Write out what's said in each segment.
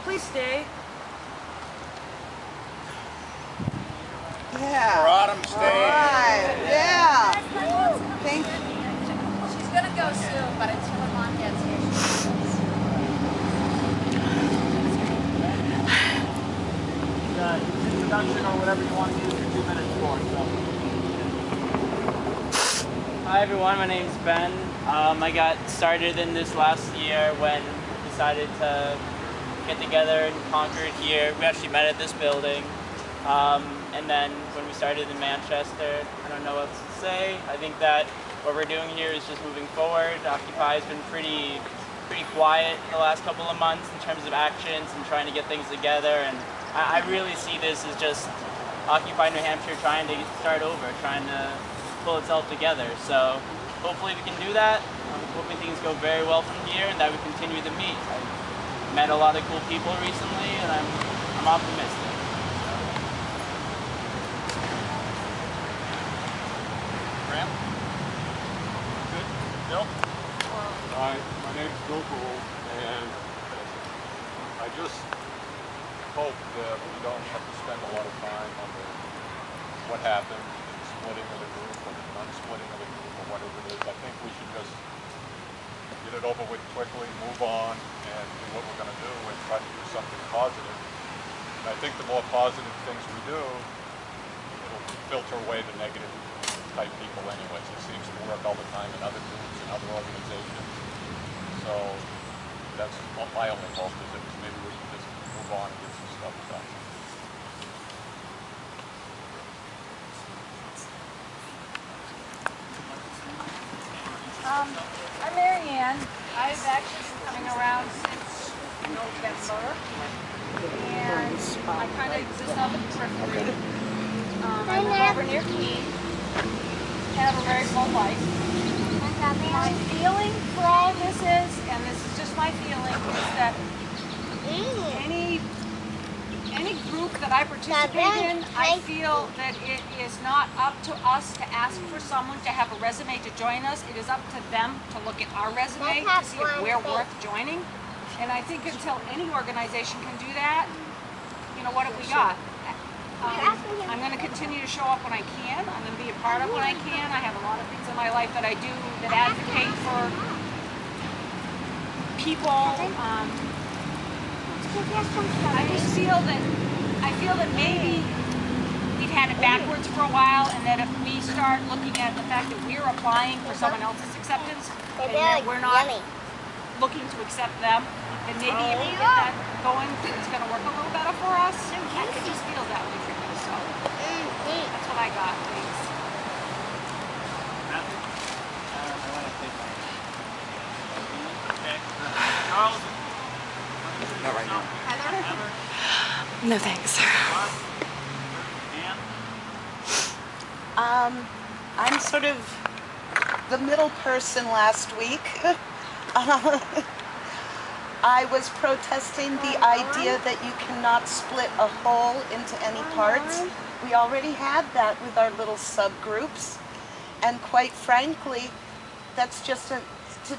please stay. Yeah. For autumn stay. Right. Yeah. Thank you. She's gonna go soon, but until her mom gets here, she Introduction or whatever you want to use for 2 minutes for. So. Hi everyone, my name's Ben. I got started in this last year when we decided to get together in Concord here. We actually met at this building. And then when we started in Manchester, I don't know what to say. I think that what we're doing here is just moving forward. Occupy has been pretty quiet the last couple of months in terms of actions and trying to get things together. And I really see this as just Occupy New Hampshire trying to start over, trying to pull itself together. So hopefully we can do that. I'm hoping things go very well from here and that we continue to meet. I've met a lot of cool people recently and I'm optimistic. Graham? Good? Bill? Hi, my name's Bill Gould, and I just hope that we don't have to spend a lot of time on what happened, the splitting of the group, or the unsplitting of the group, or whatever it is. I think we should just get it over with quickly, move on, and do what we're going to do, and try to do something positive. And I think the more positive things we do, it'll filter away the negative type people anyways. It seems to work all the time in other groups and other organizations. So that's my only hope, is that maybe we can just move on and get some stuff done. I'm Mary Ann. I've actually been coming around since November, and I kind of exist on the periphery. I live over near Keene, have a very full life. My feeling for all this is, and this is just my feeling, is that any group that I participate in, I feel that it is not up to us to ask for someone to have a resume to join us. It is up to them to look at our resume to see if we're worth joining. And I think until any organization can do that, you know, what have we got? I'm going to continue to show up when I can. I'm going to be a part of when I can. I have a lot of things in my life that I do that advocate for people. I just feel that maybe we've had it backwards for a while, and that if we start looking at the fact that we're applying for someone else's acceptance and that we're not looking to accept them, then maybe if we get that going, it's going to work a little better for us. I just feel that way for me, so that's what I got. Thanks. Matthew? I want to take my... Okay. Charles? Not right now. No thanks. I'm sort of the middle person last week. I was protesting the idea that you cannot split a whole into any parts. We already had that with our little subgroups, and quite frankly, that's just to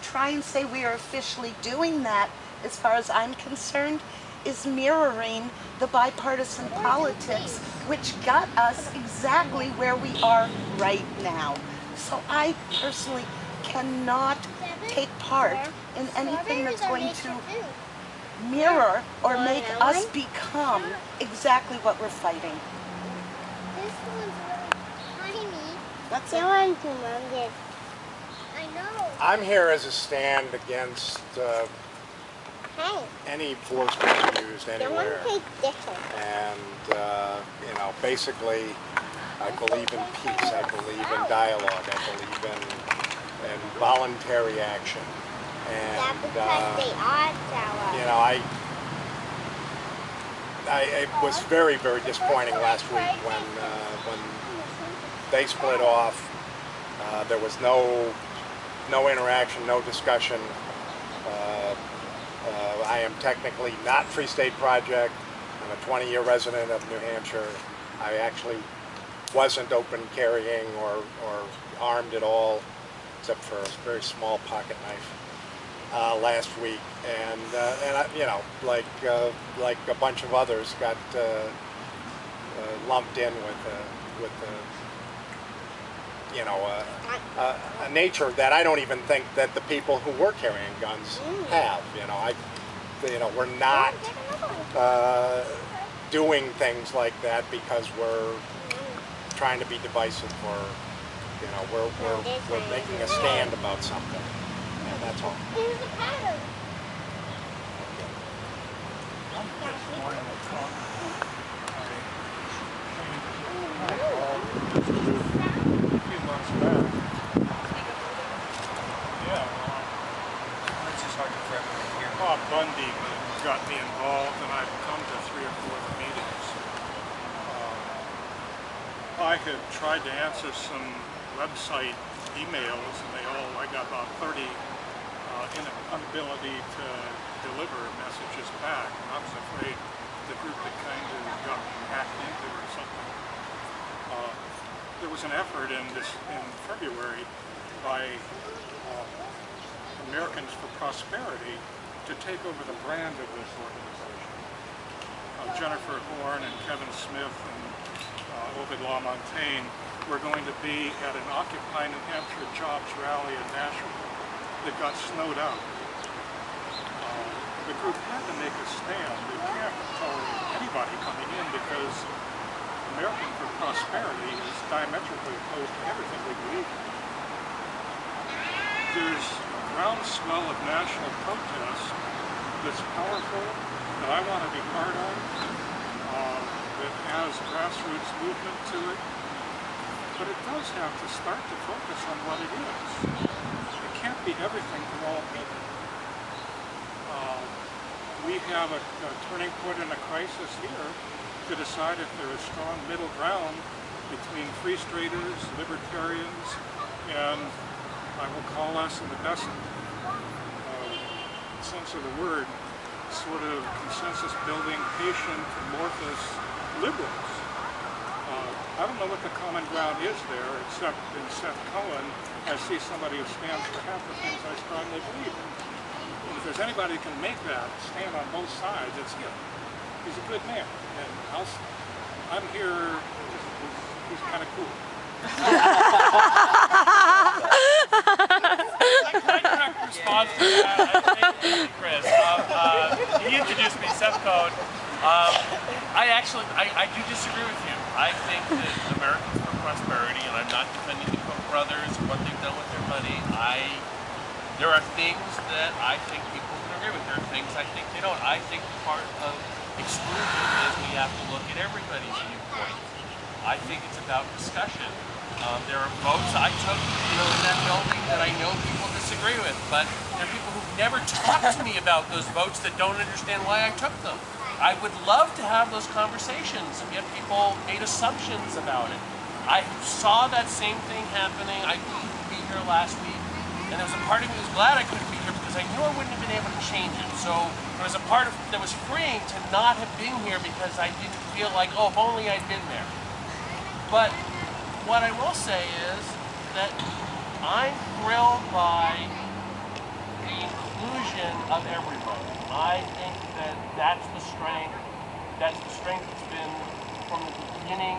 try and say we are officially doing that, as far as I'm concerned, is mirroring the bipartisan politics, which got us exactly where we are right now. So I personally cannot take part in anything that's going to mirror or make us become exactly what we're fighting. This one's really tiny. That's That one's humongous. I know. I'm here as a stand against any force being used anywhere. And, you know, basically, I believe in peace, I believe in dialogue, I believe in voluntary action. And, you know, it was very, very disappointing last week when they split off. There was no interaction, no discussion. I am technically not Free State Project. I'm a 20-year resident of New Hampshire. I actually wasn't open carrying or armed at all, except for a very small pocket knife. last week, and I, you know, like a bunch of others, got lumped in with you know, a nature that I don't even think that the people who were carrying guns have. You know, we're not doing things like that because we're trying to be divisive, or you know, we're making a stand about something, and that's all. Here's the pattern. Bob Bundy got me involved, and I've come to 3 or 4 of the meetings. I had tried to answer some website emails, and I got about 30 inability to deliver messages back. And I was afraid the group had kind of gotten hacked into or something. There was an effort in February by Americans for Prosperity to take over the brand of this organization. Jennifer Horn and Kevin Smith and Ovid LaMontagne were going to be at an Occupy New Hampshire jobs rally in Nashville that got snowed out. The group had to make a stand. They can't tolerate anybody coming in because American for Prosperity is diametrically opposed to everything we believe in. There's a groundswell of national protest that's powerful, that I want to be part of, that has grassroots movement to it, but it does have to start to focus on what it is. It can't be everything to all people. We have a turning point in a crisis here to decide if there is strong middle ground between free staters, libertarians, and I will call us in the best sense of the word, sort of consensus building, patient, amorphous liberals. I don't know what the common ground is there, except in Seth Cohen, I see somebody who stands for half the things I strongly believe in. And if there's anybody who can make that stand on both sides, it's him. He's a good man, and I'm here, he's kind of cool. My direct response to that, I think, Chris, he introduced me, Seth Cohen. I do disagree with you. I think that Americans for Prosperity, and I'm not defending the Koch brothers or what they've done with their money, there are things that I think people can agree with. There are things I think they don't. I think part of exclusion is we have to look at everybody's viewpoint. I think it's about discussion. There are votes I took, in that building that I know people disagree with, but there are people who've never talked to me about those votes that don't understand why I took them. I would love to have those conversations and get people made assumptions about it. I saw that same thing happening. I couldn't be here last week, and there was a part of me that was glad I couldn't be here because I knew I wouldn't have been able to change it. So there was a part of that was freeing to not have been here because I didn't feel like, oh, if only I'd been there. But what I will say is that I'm thrilled by the inclusion of everybody. I think that that's the strength that's been from the beginning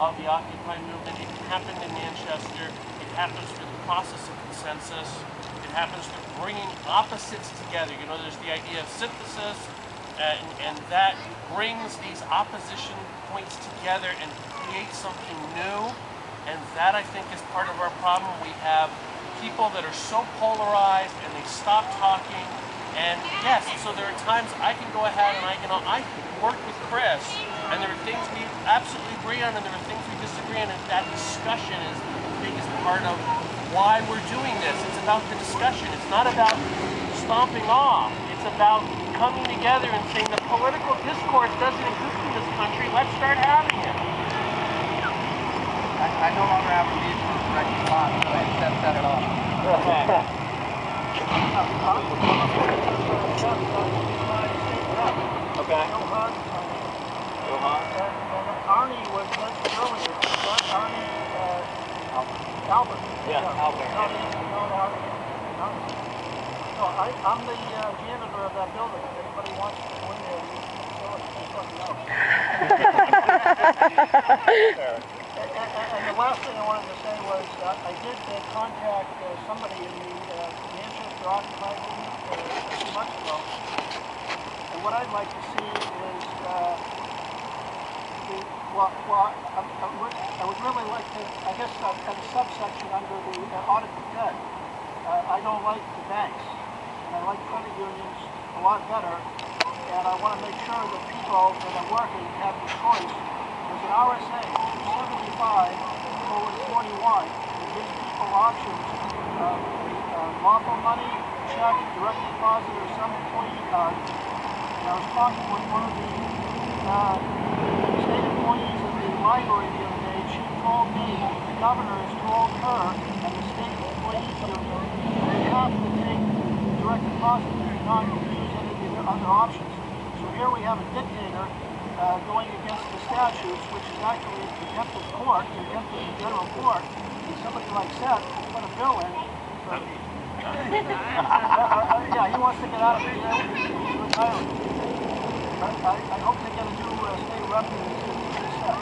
of the Occupy movement. It happened in Manchester. It happens through the process of consensus. It happens through bringing opposites together. There's the idea of synthesis, and that brings these opposition points together and creates something new. And that, I think, is part of our problem. We have people that are so polarized and they stop talking. And yes, so there are times I can go ahead and I can work with Chris, and there are things we absolutely agree on and there are things we disagree on, and that discussion is the biggest part of why we're doing this. It's about the discussion. It's not about stomping off. It's about coming together and saying the political discourse doesn't exist in this country. Let's start having it. I no longer have a need for direct response, so I accept that at all. Okay. Arnie was mentioned earlier. Arnie Albert. Yeah, Albert. Arnie. So I'm the janitor of that building. If anybody wants to go in there and use the facility, just let me know. And the last thing I wanted to say was I did contact somebody in the Manchester Occupy movement a few months ago. And what I'd like to see is, I would really like to, I guess, have a subsection under the audit of debt. I don't like the banks, and I like credit unions a lot better, and I want to make sure that people that are working have the choice. There's an RSA 275/41 that gives people options of lawful money, check, direct deposit, or some employee card. And I was talking with one of the state employees at the library the other day. She told me the governor has told her and the state employees union they have to take direct deposit and not use any of the other options. So here we have a dictator going against the statutes, which is actually a contempt of court, contempt of the general court. And somebody like Seth put a bill in. Yeah, he wants to get out of it. He's retiring. I hope they get a new state rep in Seth.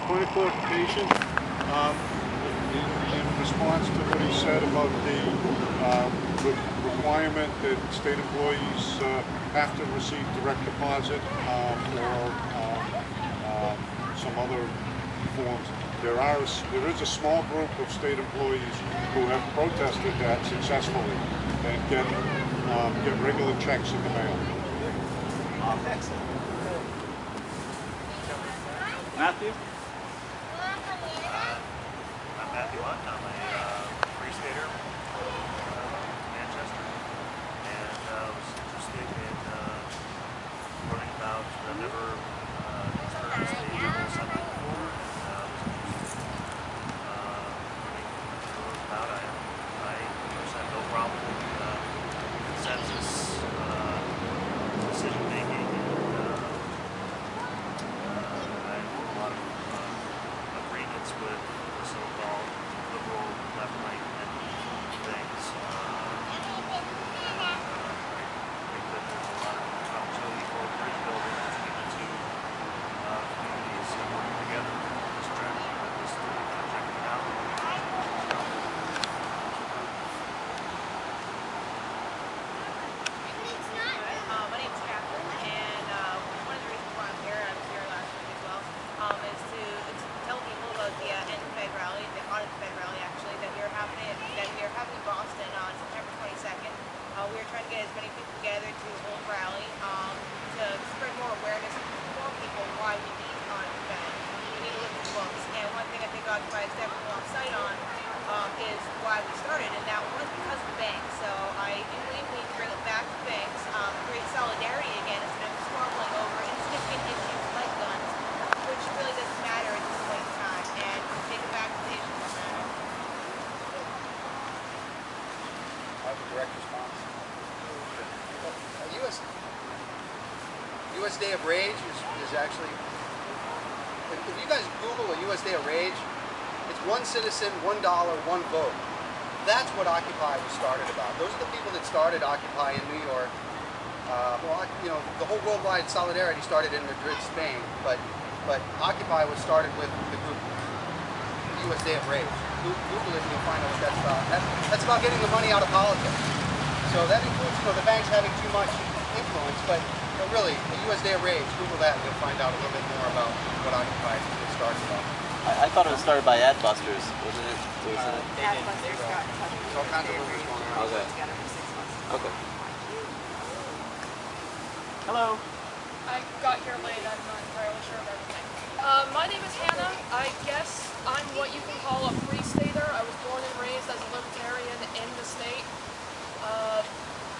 Point of clarification, in response to what he said about the requirement that state employees have to receive direct deposit or some other forms, there is a small group of state employees who have protested that successfully and get regular checks in the mail. Excellent. Matthew? I'm Matthew Hunt. I'm a free skater from Manchester, and was interested in learning about. I've never experienced the General Assembly before, and was interested in learning more about it. I have no problem with consensus decision making. With the so-called liberal left-right things. I think that there's a lot of opportunity for bridge building between the two communities working together on this strategy, this checking it out. My name's Catherine, and one of the reasons why I'm here, I was here last week as well, is to tell people about the end-Fed rally, the audit Fed rally actually, that we are having in Boston on September 22nd. We are trying to get as many people together to hold a rally to spread more awareness and inform people why we need audit Fed. We need to look at the books. And one thing I think Occupy is definitely lost sight on is why we started, and that was because of the banks. So I do believe we need to bring it back to banks, create solidarity again instead of squabbling over insignificant issues like guns, which really doesn't matter at this point in time, and take it back to the issues that matter. I have a direct response. US Day of Rage is actually, if you guys Google a US Day of Rage, it's one citizen, $1, one vote. That's what Occupy was started about. Those are the people that started Occupy in New York. The whole worldwide solidarity started in Madrid, Spain, but Occupy was started with the group US Day of Rage. Google it and you'll find out what that's about. That's about getting the money out of politics. So that includes the banks having too much influence, but really, the US Day of Rage, Google that and you'll find out a little bit more about what Occupy starts about. I thought it was started by Adbusters, wasn't it? Adbusters got all kinds of rumors going around. Okay. together for 6 months. Okay. Hello. I got here late. I'm not entirely sure of everything. My name is Hannah. I guess I'm what you can call a free stater. I was born and raised as a libertarian in the state.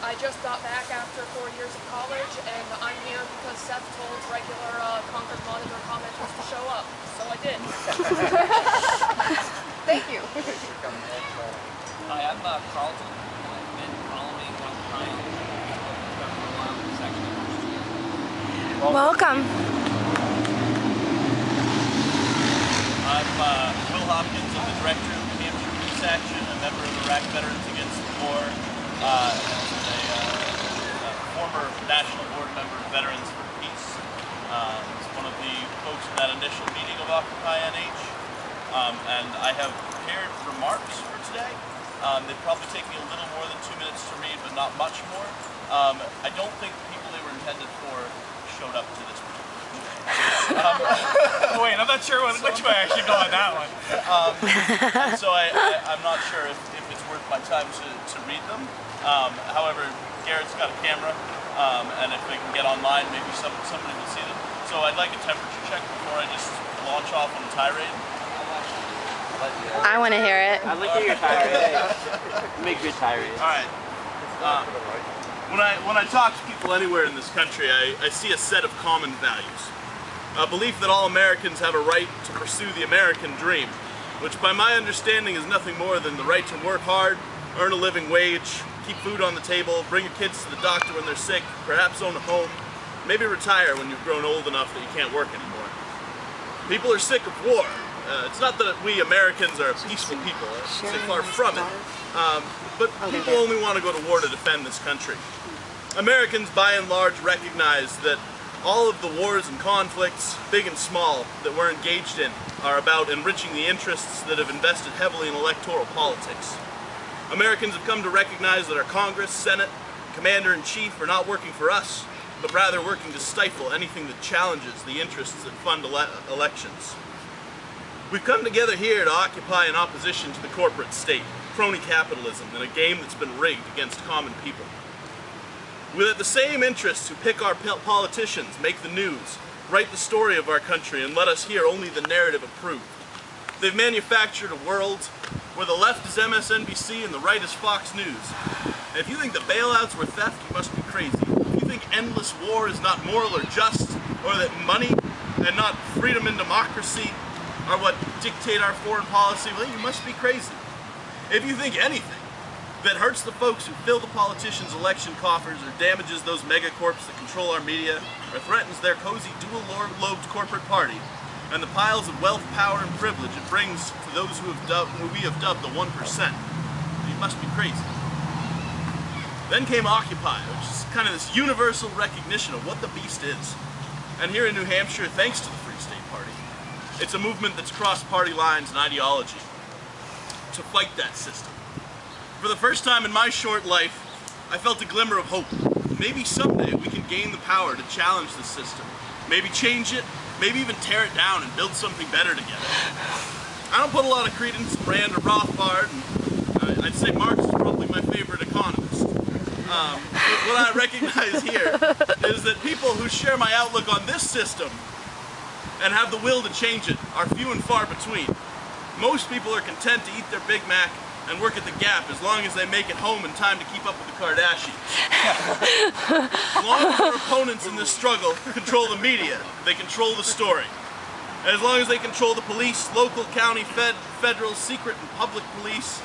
I just got back after 4 years of college, and I'm here because Seth told regular Concord Monitor commenters to show up, so I did. Thank you. Hi, I'm Carlton. I've been following Occupy for a while in the section of Welcome. I'm Will Hopkins. I'm the director of the Hampshire Statewide GA, a member of the Iraq Veterans Against the War. war. A former National Board member of Veterans for Peace. He's one of the folks in that initial meeting of Occupy NH. And I have prepared remarks for today. They'd probably take me a little more than 2 minutes to read, but not much more. I don't think the people they were intended for showed up to this meeting. Wait, I'm not sure which way I should go on that one. And so I'm not sure if it's worth my time to read them. However, Garrett's got a camera, and if they can get online, maybe somebody will see them. So I'd like a temperature check before I just launch off on a tirade. I want to hear it. I'd like to hear your tirade. Make good tirade. All right. When I talk to people anywhere in this country, I see a set of common values. A belief that all Americans have a right to pursue the American dream, which by my understanding is nothing more than the right to work hard, earn a living wage, keep food on the table, bring your kids to the doctor when they're sick, perhaps own a home, maybe retire when you've grown old enough that you can't work anymore. People are sick of war. It's not that we Americans are peaceful people, so far from it, but people only want to go to war to defend this country. Americans, by and large, recognize that all of the wars and conflicts, big and small, that we're engaged in are about enriching the interests that have invested heavily in electoral politics. Americans have come to recognize that our Congress, Senate, Commander-in-Chief are not working for us, but rather working to stifle anything that challenges the interests that fund elections. We've come together here to occupy in opposition to the corporate state, crony capitalism, and a game that's been rigged against common people. With the same interests who pick our politicians, make the news, write the story of our country, and let us hear only the narrative approved. They've manufactured a world where the left is MSNBC and the right is Fox News. And if you think the bailouts were theft, you must be crazy. If you think endless war is not moral or just, or that money and not freedom and democracy are what dictate our foreign policy, well, you must be crazy. If you think anything that hurts the folks who fill the politicians' election coffers or damages those megacorps that control our media or threatens their cozy dual-lobed corporate party and the piles of wealth, power, and privilege it brings to those who we have dubbed the 1%, you must be crazy. Then came Occupy, which is kind of this universal recognition of what the beast is. And here in New Hampshire, thanks to the Free State Party, it's a movement that's crossed party lines and ideology to fight that system. For the first time in my short life, I felt a glimmer of hope. Maybe someday we can gain the power to challenge the system. Maybe change it, maybe even tear it down and build something better together. I don't put a lot of credence in Rand or Rothbard, and I'd say Marx is probably my favorite economist. But what I recognize here is that people who share my outlook on this system and have the will to change it are few and far between. Most people are content to eat their Big Mac and work at the Gap as long as they make it home in time to keep up with the Kardashians. As long as their opponents in this struggle control the media, they control the story. And as long as they control the police, local, county, federal, secret, and public police,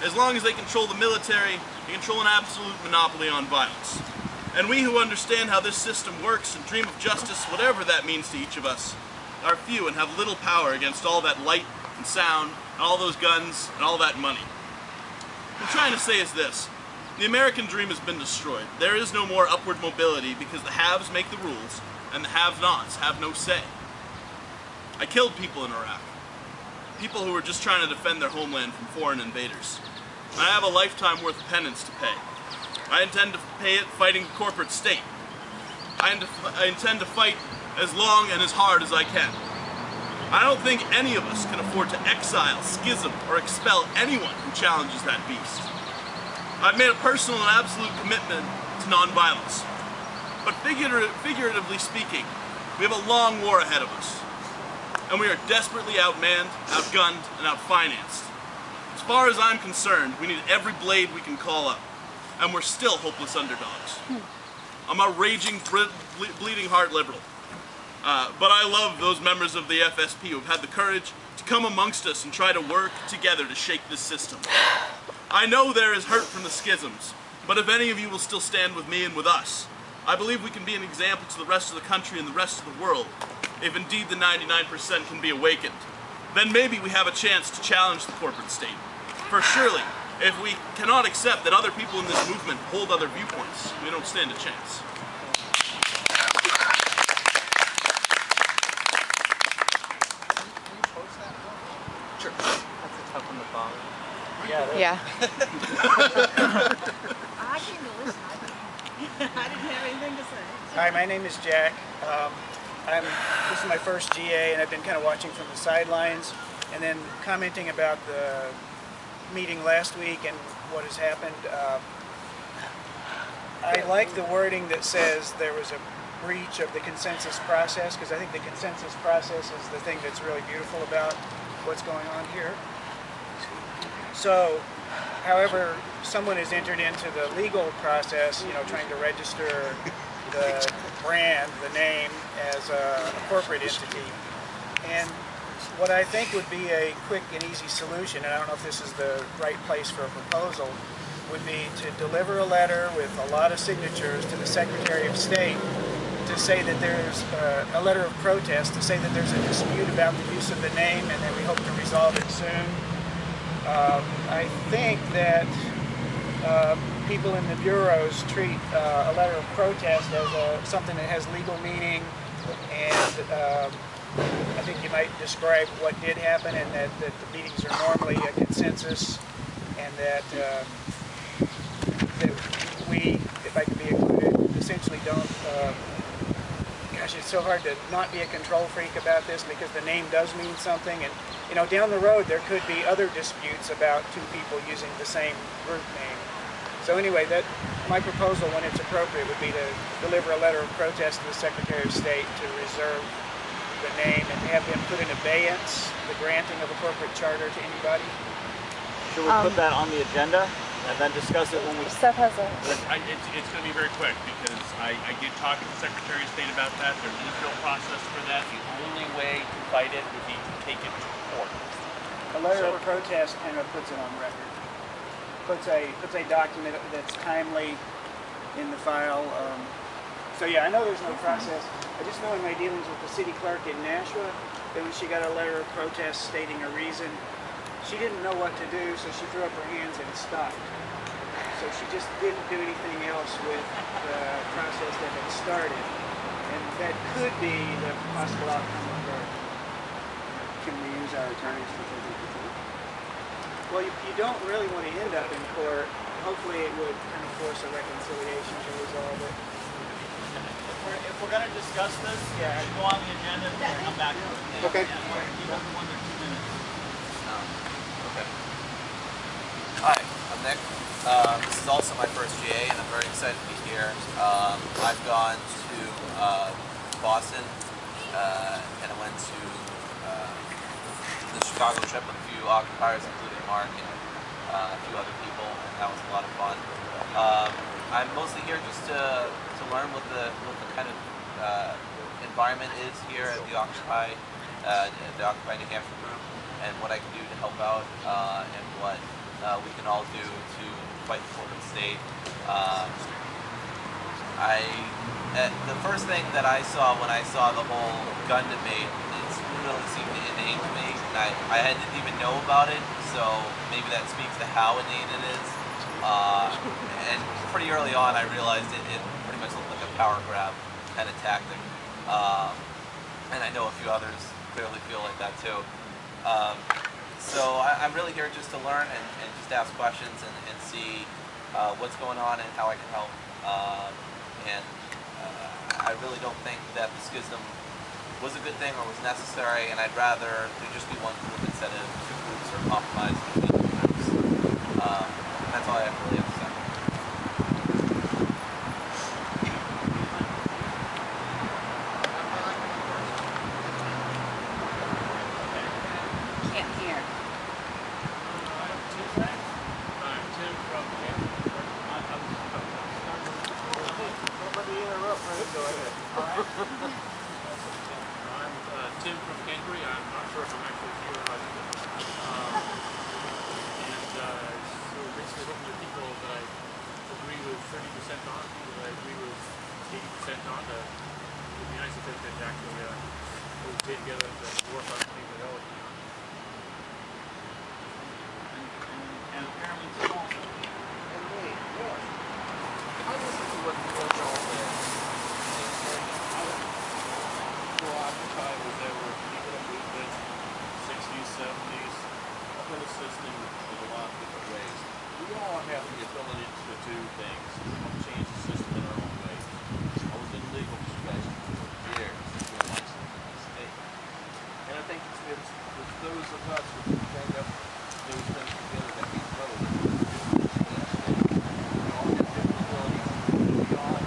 as long as they control the military, they control an absolute monopoly on violence. And we who understand how this system works and dream of justice, whatever that means to each of us, are few and have little power against all that light and sound, and all those guns, and all that money. What I'm trying to say is this: the American dream has been destroyed. There is no more upward mobility because the haves make the rules and the have-nots have no say. I killed people in Iraq. People who were just trying to defend their homeland from foreign invaders. I have a lifetime worth of penance to pay. I intend to pay it fighting the corporate state. I intend to fight as long and as hard as I can. I don't think any of us can afford to exile, schism, or expel anyone who challenges that beast. I've made a personal and absolute commitment to nonviolence. But figuratively speaking, we have a long war ahead of us. And we are desperately outmanned, outgunned, and outfinanced. As far as I'm concerned, we need every blade we can call up. And we're still hopeless underdogs. I'm a raging, bleeding heart liberal. But I love those members of the FSP who have had the courage to come amongst us and try to work together to shake this system. I know there is hurt from the schisms, but if any of you will still stand with me and with us, I believe we can be an example to the rest of the country and the rest of the world. If indeed the 99% can be awakened, then maybe we have a chance to challenge the corporate state. For surely, If we cannot accept that other people in this movement hold other viewpoints, we don't stand a chance. Sure. That's a tough one to follow. Yeah. I came to listen. I didn't have anything to say. Hi, my name is Jack. This is my first GA, and I've been kind of watching from the sidelines and then commenting about the meeting last week and what has happened. I like the wording that says there was a breach of the consensus process, because I think the consensus process is the thing that's really beautiful about what's going on here. So, however, someone has entered into the legal process, you know, trying to register the brand, the name, as a corporate entity. And what I think would be a quick and easy solution, and I don't know if this is the right place for a proposal, would be to deliver a letter with a lot of signatures to the Secretary of State to say that there's a letter of protest, to say that there's a dispute about the use of the name and that we hope to resolve it soon. I think that people in the bureaus treat a letter of protest as something that has legal meaning, and I think you might describe what did happen, and that the meetings are normally a consensus, and that we, if I can be included, essentially don't, gosh, it's so hard to not be a control freak about this, because the name does mean something, and you know, down the road there could be other disputes about two people using the same group name. So anyway, my proposal, when it's appropriate, would be to deliver a letter of protest to the Secretary of State to reserve the name and have him put in abeyance the granting of a corporate charter to anybody. Should we put that on the agenda and then discuss it when we... Steph has a... It's going to be very quick, because I did talk to the Secretary of State about that. There's an appeal process for that. The only way to fight it would be to take it to court. A letter of protest kind of puts it on record. Puts a document that's timely in the file. So yeah, I know there's no process. I just know in my dealings with the city clerk in Nashua that when she got a letter of protest stating a reason, she didn't know what to do, so she threw up her hands and stopped. So she just didn't do anything else with the process that had started. And that could be the possible outcome of her. Can we use our attorneys to take it to court? Well, you don't really want to end up in court. Hopefully it would kind of force a reconciliation to resolve it. If we're going to discuss this, go on the agenda and we'll come back to it. Okay. Keep it to 1 to 2 minutes. Okay. Hi, I'm Nick. This is also my first GA, and I'm very excited to be here. I've gone to Boston, and I went to the Chicago trip with a few occupiers, including Mark and a few other people, and that was a lot of fun. I'm mostly here just to learn what the kind of environment is here at the Occupy New Hampshire group, and what I can do to help out, and what we can all do to fight for the state. The first thing that I saw when I saw the whole gun debate, it really seemed inane to me, and I didn't even know about it, so maybe that speaks to how inane it is. And pretty early on I realized it pretty much looked like a power grab kind of tactic. And I know a few others clearly feel like that too. So I'm really here just to learn and just ask questions and see what's going on and how I can help. And I really don't think that the schism was a good thing or was necessary, and I'd rather there just be one group instead of two groups or compromise between two groups. That's all I really have to say. Can't hear. I'm Tim from Canterbury. I'm not sure if I'm actually here right now. So basically looking at people that I agree with 30% on, people that I agree with 80% on. It would be nice if they could actually stay together to work on things that I always do. And apparently ability to do things, change the system in our own ways. I was in legal profession for years, doing licensing in the state. And I think it's those of us who bring up those things together that we grow. We all have different abilities. We all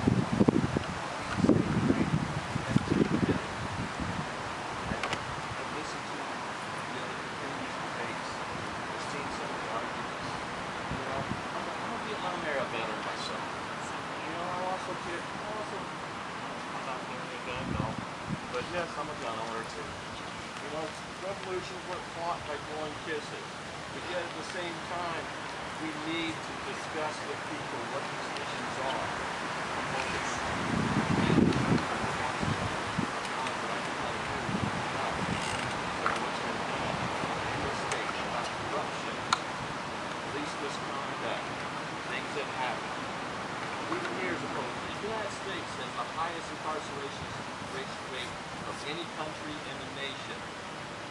but yes, I'm a gun owner too. You know, revolutions were fought by blowing kisses. But yet at the same time, we need to discuss with people what these issues are. Police misconduct, things that happen. Even years ago, the United States has the highest incarceration rate of any country in the nation.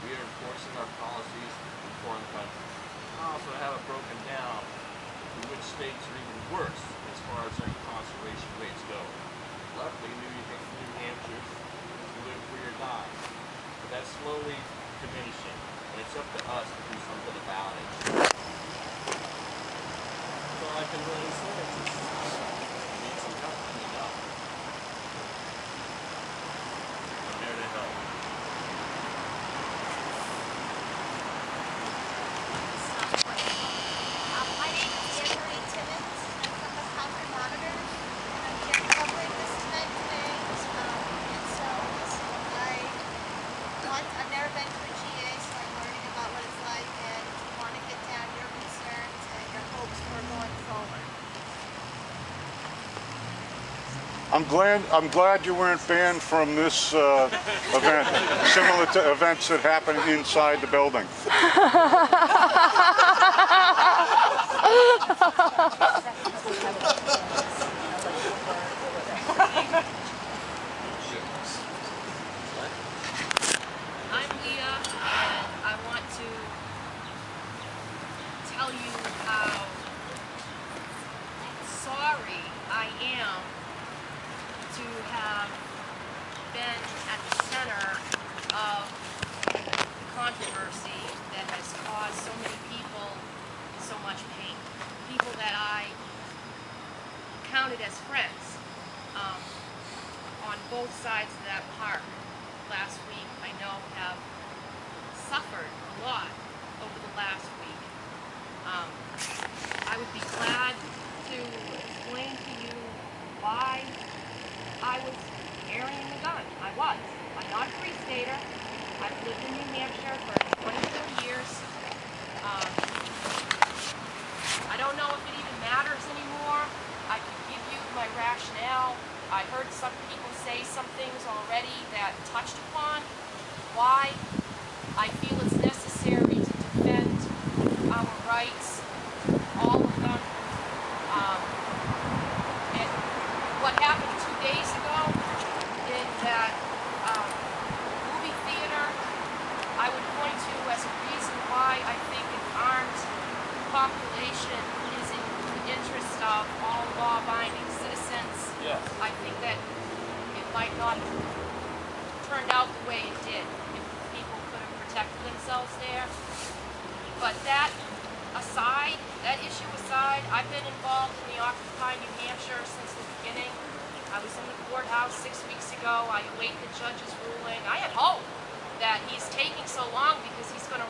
We are enforcing our policies in foreign countries. I also have it broken down to which states are even worse as far as their incarceration rates go. Luckily, New Hampshire, you live free or die. But that's slowly diminishing, and it's up to us to do something about it. That's all I can really say. We need some help, you know. I'm here to help. My name is Anne-Marie Timmons. I'm from the Concord Monitor, and I'm here covering this event today. And so I've never been to a GA, so I'm learning about what it's like and want to get down your concerns and your hopes for going forward. I'm glad you weren't banned from this event, similar to events that happen inside the building. I'm Leah, and I want to tell you how sorry I am to have been at the center of the controversy that has caused so many people so much pain. People that I counted as friends on both sides of that park last week, I know have suffered a lot over the last week. I would be glad to explain to you why I was carrying the gun. I was. I'm not a free stater. I've lived in New Hampshire for 24 years. I don't know if it even matters anymore. I can give you my rationale. I heard some people say some things already that touched upon why I feel it's necessary to defend our rights, all of them. And what happened 2 days ago in that movie theater, I would point to as a reason why I think an armed population is in the interest of all law-abiding citizens. Yes. I think that it might not have turned out the way it did if people could have protected themselves there. But that aside, that issue aside, I've been involved in the Occupy New Hampshire since the beginning. I was in the courthouse 6 weeks ago. I await the judge's ruling. I had hope that he's taking so long because he's going to